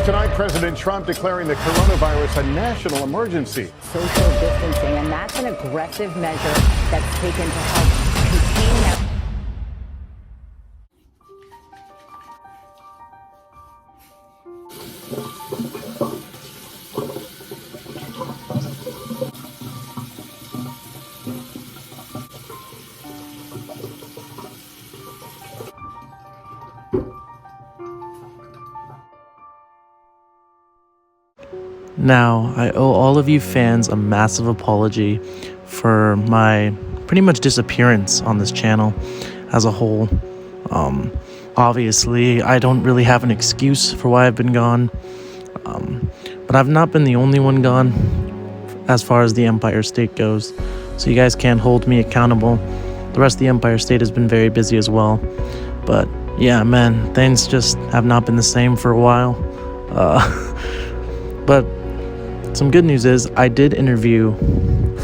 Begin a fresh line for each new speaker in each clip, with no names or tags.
tonight, President Trump declaring the coronavirus a national emergency.
Social distancing, and that's an aggressive measure that's taken to help contain that.
Now, I owe all of you fans a massive apology for my pretty much disappearance on this channel as a whole. Obviously, I don't really have an excuse for why I've been gone, but I've not been the only one gone as far as the Empire State goes, so you guys can't hold me accountable. The rest of the Empire State has been very busy as well, but yeah, man, things just have not been the same for a while. But some good news is I did interview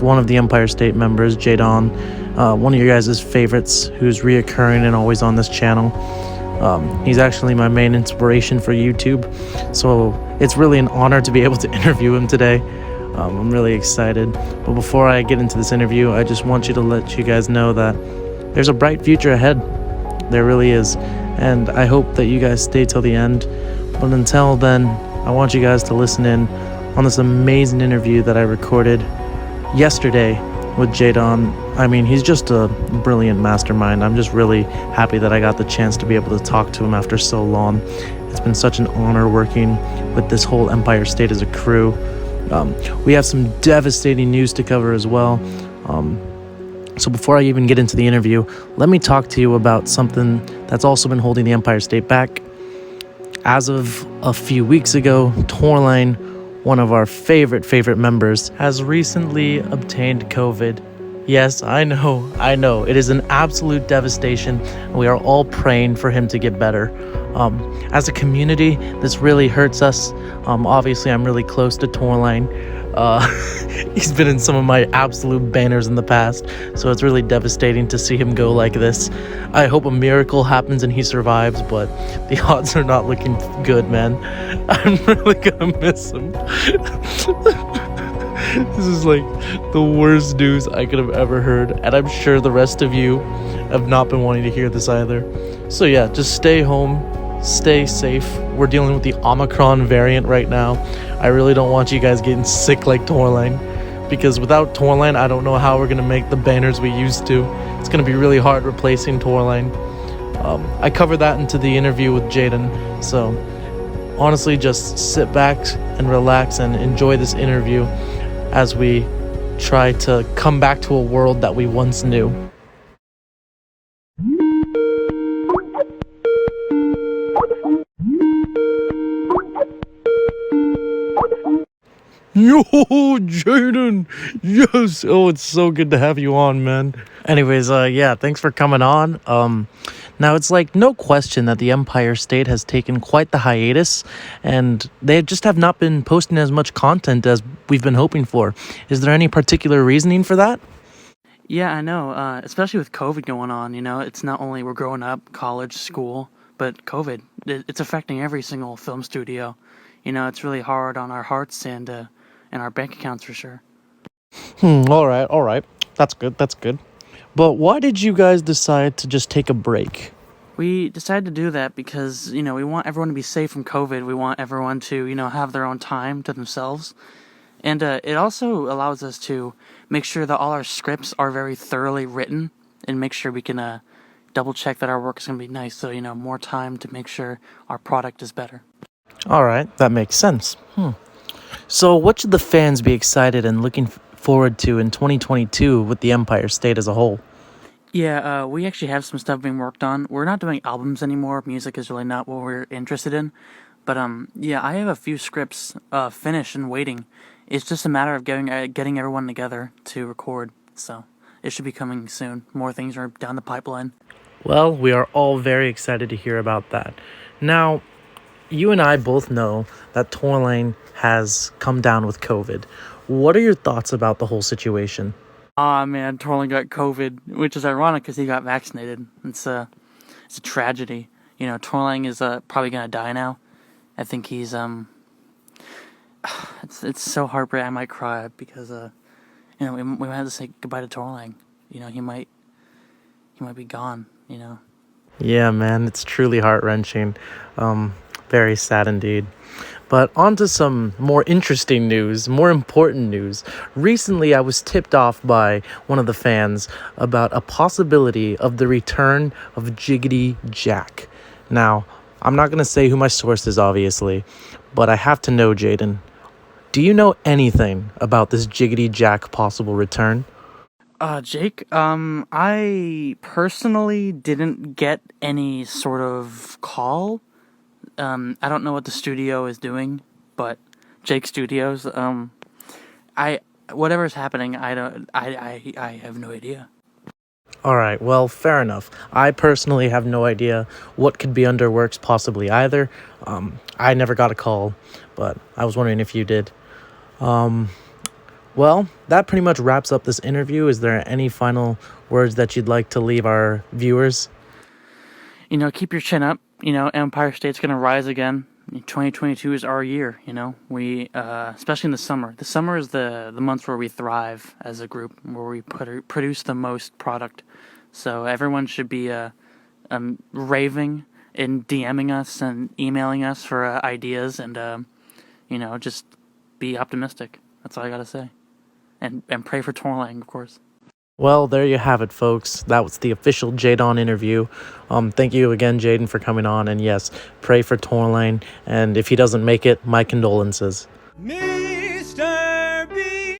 one of the Empire State members, Jaydong, one of your guys' favorites who's reoccurring and always on this channel. He's actually my main inspiration for YouTube, so it's really an honor to be able to interview him today. I'm really excited. But before I get into this interview, I just want to let you guys know that there's a bright future ahead. There really is. And I hope that you guys stay till the end. But until then, I want you guys to listen in on this amazing interview that I recorded yesterday with Jaydong. I mean, he's just a brilliant mastermind. I'm just really happy that I got the chance to be able to talk to him after so long. It's been such an honor working with this whole Empire State as a crew. We have some devastating news to cover as well. So before I even get into the interview, let me talk to you about something that's also been holding the Empire State back. As of a few weeks ago, Torline, one of our favorite members, has recently obtained COVID. Yes, I know. It is an absolute devastation, and we are all praying for him to get better. As a community, this really hurts us. Obviously, I'm really close to Torline. He's been in some of my absolute banners in the past, so it's really devastating to see him go like this. I hope a miracle happens and he survives, but the odds are not looking good, man. I'm really gonna miss him. This is like the worst news I could have ever heard, and I'm sure the rest of you have not been wanting to hear this either. So yeah, just stay home, stay safe. We're dealing with the Omicron variant right now. I really don't want you guys getting sick like Torline, because without Torline, I don't know how we're gonna make the banners we used to. It's gonna be really hard replacing Torline. I covered that into the interview with Jaydong, so honestly, just sit back and relax and enjoy this interview as we try to come back to a world that we once knew. Yo, Jaydong! Yes! Oh, it's so good to have you on, man. Anyways, yeah, thanks for coming on. Now, it's like no question that the Empire State has taken quite the hiatus, and they just have not been posting as much content as we've been hoping for. Is there any particular reasoning for that?
Yeah, I know, especially with COVID going on, it's not only we're growing up, college, school, but COVID, it's affecting every single film studio. It's really hard on our hearts and our bank accounts for sure.
All right. That's good. But why did you guys decide to just take a break?
We decided to do that because, we want everyone to be safe from COVID. We want everyone to, have their own time to themselves. And it also allows us to make sure that all our scripts are very thoroughly written and make sure we can double check that our work is going to be nice. So, more time to make sure our product is better.
All right, that makes sense. So what should the fans be excited and looking forward to in 2022 with the Empire State as a whole?
Yeah, we actually have some stuff being worked on. We're not doing albums anymore. Music is really not what we're interested in. But yeah, I have a few scripts finished and waiting. It's just a matter of getting everyone together to record. So it should be coming soon. More things are down the pipeline.
Well, we are all very excited to hear about that. Now, you and I both know that Torline has come down with COVID. What are your thoughts about the whole situation?
Man, Torling got COVID, which is ironic because he got vaccinated. It's a tragedy. Torling is probably going to die now. I think he's it's so heartbreaking. I might cry because we might have to say goodbye to Torlang. He might be gone.
Yeah, man, it's truly heart-wrenching. Very sad indeed. But on to some more interesting news, more important news. Recently, I was tipped off by one of the fans about a possibility of the return of Jiggity Jack. Now, I'm not going to say who my source is, obviously, but I have to know, Jaden. Do you know anything about this Jiggity Jack possible return?
Jake, I personally didn't get any sort of call. I don't know what the studio is doing, but Jake Studios, whatever's happening, I have no idea.
All right, well, fair enough. I personally have no idea what could be under works possibly either. I never got a call, but I was wondering if you did. Well, that pretty much wraps up this interview. Is there any final words that you'd like to leave our viewers?
Keep your chin up. Empire State's going to rise again. 2022 is our year, We, especially in the summer. The summer is the month where we thrive as a group, where we produce the most product. So everyone should be raving and DMing us and emailing us for ideas and, just be optimistic. That's all I got to say. And pray for Torlang, of course.
Well, there you have it, folks. That was the official Jaydong interview. Thank you again, Jaden, for coming on. And yes, pray for Torlang. And if he doesn't make it, my condolences.
Me